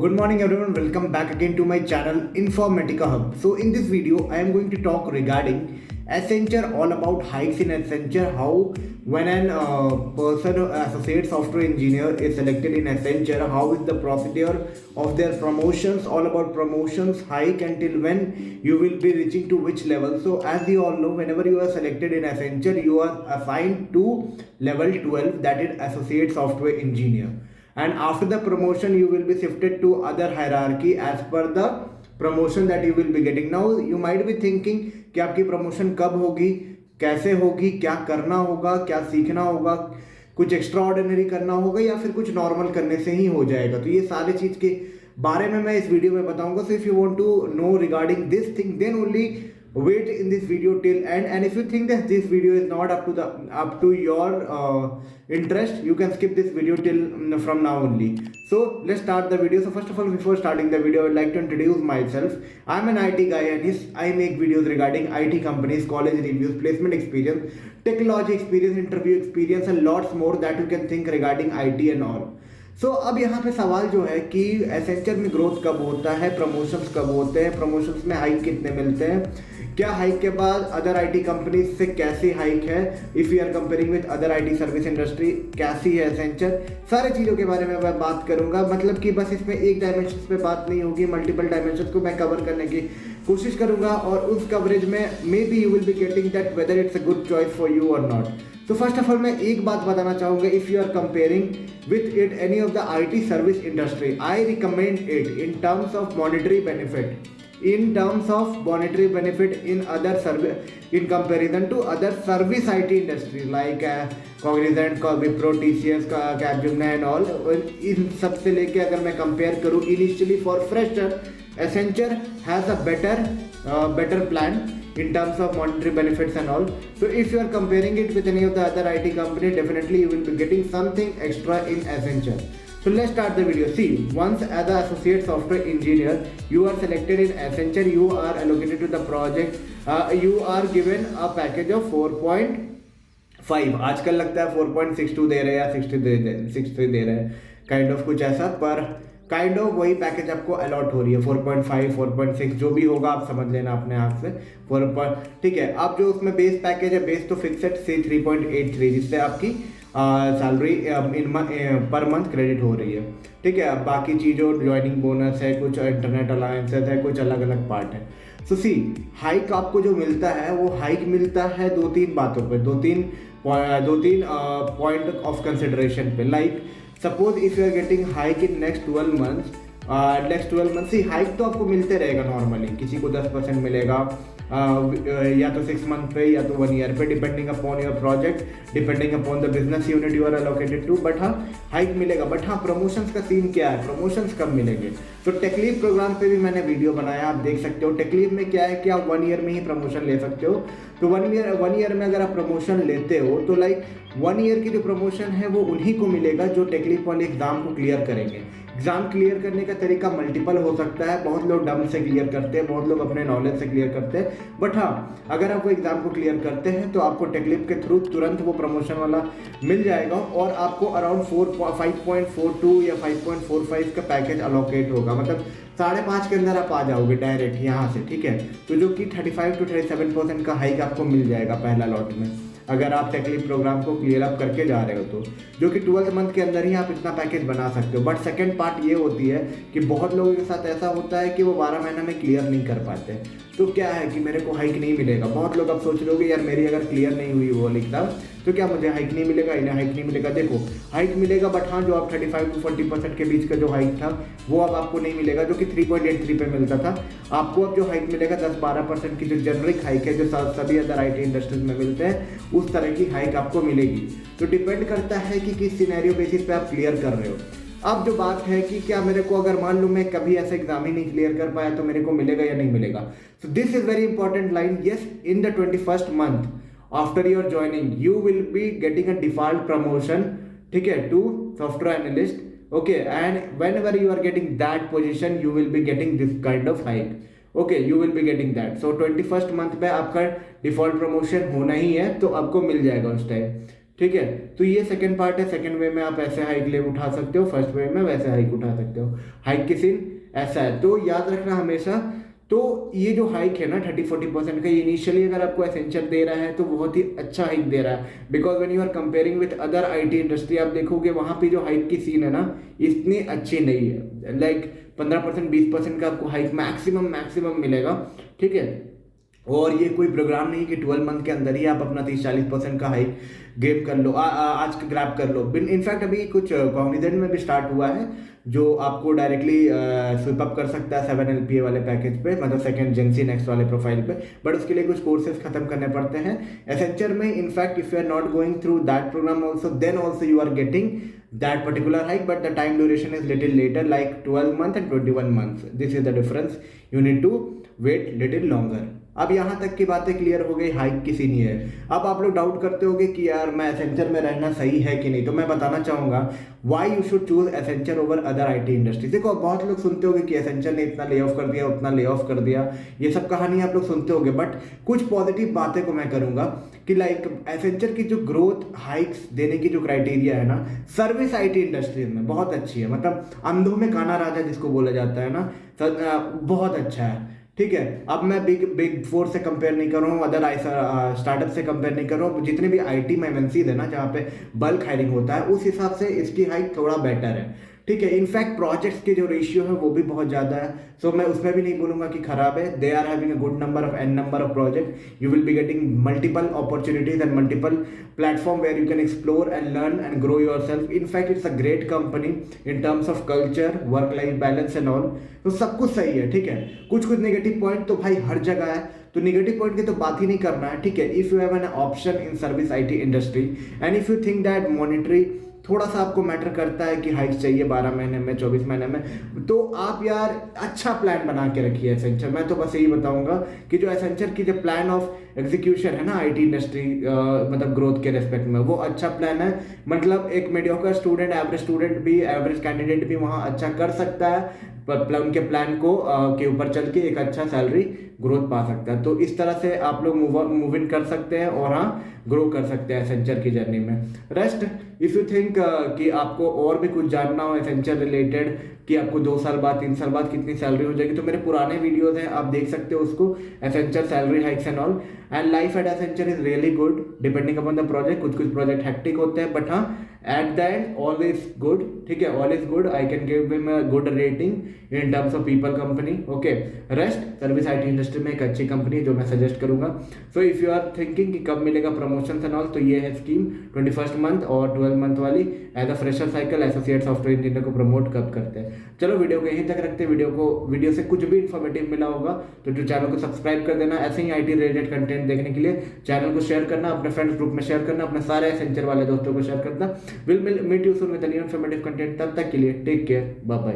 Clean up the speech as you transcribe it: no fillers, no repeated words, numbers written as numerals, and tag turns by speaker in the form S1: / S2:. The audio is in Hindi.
S1: good morning everyone, welcome back again to my channel Informatica Hub. So in this video I am going to talk regarding Accenture, all about hikes in Accenture, how when an person associate software engineer is selected in Accenture, how is the procedure of their promotions, all about promotions, hike until when you will be reaching to which level. So as you all know, whenever you are selected in Accenture, you are assigned to level 12, that is associate software engineer, and after the promotion you will be shifted to other hierarchy as per the promotion that you will be getting. Now you might be thinking कि आपकी प्रमोशन कब होगी, कैसे होगी, क्या करना होगा, क्या सीखना होगा, कुछ एक्स्ट्रा ऑर्डिनरी करना होगा या फिर कुछ नॉर्मल करने से ही हो जाएगा. तो ये सारी चीज के बारे में मैं इस वीडियो में बताऊंगा. So if you want to know regarding this thing then only wait in this video till end, and if you think that this video is not up to your interest, you can skip this video till from now only. So let's start the video. So first of all, before starting the video, I would like to introduce myself. I'm an IT guy and yes, I make videos regarding IT companies, college reviews, placement experience, technology experience, interview experience and lots more that you can think regarding IT and all. सो अब यहाँ पे सवाल जो है कि एसेंचर में ग्रोथ कब होता है, प्रमोशंस कब होते हैं, प्रमोशंस में हाइक कितने मिलते हैं, क्या हाइक के बाद अदर आईटी कंपनीज से कैसी हाइक है, if you are comparing with other IT service industry कैसी है एसेंचर, सारे चीज़ों के बारे में मैं बात करूंगा. मतलब कि बस इसमें एक डायमेंशन पे बात नहीं होगी, मल्टीपल डायमेंशन को मैं कवर करने की कोशिश करूंगा और उस कवरेज में may be you will be getting that whether it's a good choice for you और नॉट. तो फर्स्ट ऑफ ऑल मैं एक बात बताना चाहूँगा, if you are comparing with it any of the IT service industry, I recommend it in terms of monetary benefit, in other service, in comparison to other service IT industry like Cognizant, Wipro, TCS, Capgemini and all. इन सब से लेके अगर मैं कंपेयर करूँ, initially for fresher Accenture has a better plan in terms of monetary benefits and all. So if you are comparing it with any of the other IT company, definitely you will be getting something extra in Accenture. So let's start the video. See, once as an associate software engineer, you are selected in Accenture, you are allocated to the project, you are given a package of 4.5. आजकल लगता है 4.62 दे रहे हैं या 63 दे रहे हैं, काइंड ऑफ कुछ ऐसा, पर काइंड ऑफ वही पैकेज आपको अलॉट हो रही है. 4.5 4.6 जो भी होगा आप समझ लेना अपने हाथ से. ठीक है. अब जो उसमें बेस पैकेज है, बेस तो फिक्सेड से 3.83, जिससे आपकी सैलरी पर मंथ क्रेडिट हो रही है. ठीक है. अब बाकी चीज़ों ज्वाइनिंग बोनस है, कुछ इंटरनेट अलायंसेस है, कुछ अलग अलग पार्ट है. सो सी, हाइक आपको जो मिलता है वो हाइक मिलता है दो तीन बातों पे, दो तीन पॉइंट ऑफ कंसिडरेशन पे. Like suppose if you are getting hike in next 12 months, see hike तो आपको मिलते रहेगा नॉर्मली. किसी को 10% मिलेगा या तो 6 मंथ पे या तो 1 ईयर पे, depending upon your project, depending upon the business unit you are allocated to. But हाँ, हाइक मिलेगा. बट हाँ, प्रमोशंस का सीन क्या है, प्रमोशंस कब मिलेंगे? तो टेकलीव प्रोग्राम पे भी मैंने वीडियो बनाया, आप देख सकते हो. टेकलीव में क्या है कि आप 1 ईयर में ही प्रमोशन ले सकते हो. तो 1 ईयर में अगर आप प्रमोशन लेते हो तो लाइक 1 ईयर की जो प्रमोशन है वो उन्हीं को मिलेगा जो टेकलीव वाले एग्जाम को क्लियर करेंगे. एग्जाम क्लियर करने का तरीका मल्टीपल हो सकता है. बहुत लोग डम से क्लियर करते हैं, बहुत लोग अपने नॉलेज से क्लियर करते हैं. बट हाँ, अगर आप वो एग्जाम को क्लियर करते हैं तो आपको टेकलीव के थ्रू तुरंत वो प्रमोशन वाला मिल जाएगा और आपको अराउंड 5.42 या 5.45 का पैकेज अलोकेट होगा. मतलब 5.5 के अंदर आप आ जाओगे डायरेक्ट यहाँ से. ठीक है. तो जो कि 35 to 37% का हाइक आपको मिल जाएगा पहला लॉट में, अगर आप टेकलीव प्रोग्राम को क्लियर अप करके जा रहे हो तो, जो कि 12th मंथ के अंदर ही आप इतना पैकेज बना सकते हो. बट सेकंड पार्ट ये होती है कि बहुत लोगों के साथ ऐसा होता है कि वो 12 महीना में क्लियर नहीं कर पाते. तो क्या है कि मेरे को हाइक नहीं मिलेगा. बहुत लोग अब सोच रहे यार मेरी अगर क्लियर नहीं हुई वो एग्जाम तो क्या मुझे हाइक नहीं मिलेगा, इन्हें हाइक नहीं मिलेगा. देखो, हाइक मिलेगा, बट हाँ, जो आप 35 to 40% के बीच का जो हाइक था वो अब आपको नहीं मिलेगा, जो कि 3.83 पे मिलता था. आपको अब जो हाइक मिलेगा 10-12% की जो जेनरिक हाइक है, जो सभी अदर IT इंडस्ट्रीज में मिलते हैं, उस तरह की हाइक आपको मिलेगी. तो डिपेंड करता है कि किस सिनेरियो बेसिस पे आप क्लियर कर रहे हो. अब जो बात है कि क्या मेरे को, अगर मान लो मैं कभी ऐसा एग्जाम ही नहीं क्लियर कर पाया तो मेरे को मिलेगा या नहीं मिलेगा. So this is very important line. Yes, in the 21st month after your joining you will be getting a default promotion, ठीक है, to software analyst. Okay, and whenever you are getting that position you will be getting this kind of hike. Okay, you will be getting that. So 21st month में आपका डिफॉल्ट प्रमोशन होना ही है तो आपको मिल जाएगा उस टाइम. ठीक है। तो ये सेकंड पार्ट है। सेकंड वे में आप ऐसे हाइक ले उठा सकते हो, फर्स्ट वे में वैसे हाइक उठा सकते हो। हाइक की सीन ऐसा है, तो याद रखना हमेशा। तो ये जो हाइक है ना 30-40% का, इनिशियली अगर आपको एसेंचर दे रहा है तो बहुत ही अच्छा हाइक दे रहा है, because when you are comparing with other IT industry आप देखोगे वहां पे जो हाइक की सीन है ना इतनी अच्छी नहीं है। लाइक 15% 20% का आपको हाइक मैक्सिमम मैक्सिमम मिलेगा, ठीक है। और ये कोई प्रोग्राम नहीं कि 12 मंथ के अंदर ही आप अपना 30-40% का हाइक गेम कर लो, आज ग्रैब कर लो। इनफैक्ट अभी कुछ कॉग्निजेंट में भी स्टार्ट हुआ है जो आपको डायरेक्टली स्विप अप कर सकता है 7 LPA वाले पैकेज पे, मतलब सेकंड जेंसी नेक्स्ट वाले प्रोफाइल पे, बट उसके लिए कुछ कोर्सेज खत्म करने पड़ते हैं एसेंचर में। In fact if you are not going through that program also, then also you are getting that particular hike, but the time duration is little later, like 12 months and 21 months. This is the difference. You need to wait little longer. अब यहाँ तक की बातें क्लियर हो गई, हाइक की सीन है। अब आप लोग डाउट करते होगे कि यार मैं एसेंचर में रहना सही है कि नहीं, तो मैं बताना चाहूंगा why you should choose Accenture over other IT industry. देखो बहुत लोग सुनते होगे कि एसेंचर ने इतना ले ऑफ कर दिया, उतना ले ऑफ कर दिया, ये सब कहानी आप लोग सुनते होगे, बट कुछ पॉजिटिव बातें को मैं करूंगा कि लाइक एसेंचर की जो ग्रोथ हाइक्स देने की जो क्राइटेरिया है ना सर्विस आईटी इंडस्ट्री में बहुत अच्छी है। मतलब अंधों में काना राजा जिसको बोला जाता है ना, बहुत अच्छा है, ठीक है। अब मैं बिग फोर से कंपेयर नहीं कर रहा हूँ, अदर स्टार्टअप से कंपेयर नहीं कर रहा हूँ, जितने भी आईटी में एमएनसीज है ना जहाँ पे बल्क हायरिंग होता है उस हिसाब से इसकी हाइक थोड़ा बेटर है, ठीक है। इनफैक्ट प्रोजेक्ट्स के जो रेशियो है वो भी बहुत ज़्यादा है, सो मैं उसमें भी नहीं बोलूंगा कि खराब है। They are having a good number of an number of project, you will be getting multiple opportunities and multiple platform where you can explore and learn and grow yourself. In fact it's a great company in terms of culture, work life balance and all, तो सब कुछ सही है, ठीक है। कुछ नेगेटिव पॉइंट तो भाई हर जगह है, तो नेगेटिव पॉइंट की तो बात ही नहीं करना है, ठीक है। If you have an option in service IT industry and if you think that monetary थोड़ा सा आपको मैटर करता है कि हाइक चाहिए 12 महीने में, 24 महीने में, तो आप यार अच्छा प्लान बना के रखिए एसेंचर। मैं तो बस यही बताऊंगा कि जो एसेंचर की जो प्लान ऑफ एग्जीक्यूशन है ना आईटी इंडस्ट्री मतलब ग्रोथ के रेस्पेक्ट में, वो अच्छा प्लान है। मतलब एक मीडियोकर स्टूडेंट, एवरेज स्टूडेंट भी, एवरेज कैंडिडेट भी वहाँ अच्छा कर सकता है, पर उनके प्लान को के ऊपर चल के एक अच्छा सैलरी ग्रोथ पा सकता है। तो इस तरह से आप लोग मूव इन कर सकते हैं और हाँ ग्रो कर सकते हैं एसेंचर की जर्नी में। रेस्ट इफ यू थिंक कि आपको और भी कुछ जानना हो एसेंचर रिलेटेड, कि आपको 2 साल बाद 3 साल बाद कितनी सैलरी हो जाएगी, तो मेरे पुराने वीडियोस हैं आप देख सकते हो उसको, Accenture salary hikes and all. And life at Accenture is really good depending upon the project. कुछ प्रोजेक्ट हेक्टिक होते हैं, बट हाँ at the end all is good, ठीक है, all is good. I can give him a good rating in terms of people company, okay. Rest service IT industry में एक अच्छी कंपनी जो मैं सजेस्ट करूंगा। So if you are thinking कि कब मिलेगा प्रमोशन एंड ऑल, तो ये है स्कीम 21st मंथ और 12 मंथ वाली। As a fresher cycle associate software engineer को प्रमोट कब करते हैं। चलो वीडियो को यहीं तक रखते हैं। वीडियो से कुछ भी इन्फॉर्मेटिव मिला होगा तो जो चैनल को सब्सक्राइब कर देना। ऐसे ही आईटी रिलेटेड कंटेंट देखने के लिए चैनल को शेयर करना, अपने फ्रेंड्स ग्रुप में शेयर करना, अपने सारे एसेंचर वाले दोस्तों को शेयर करना। Will meet you soon with a new informative content. तब तक के लिए टेक केयर, बाय बाय।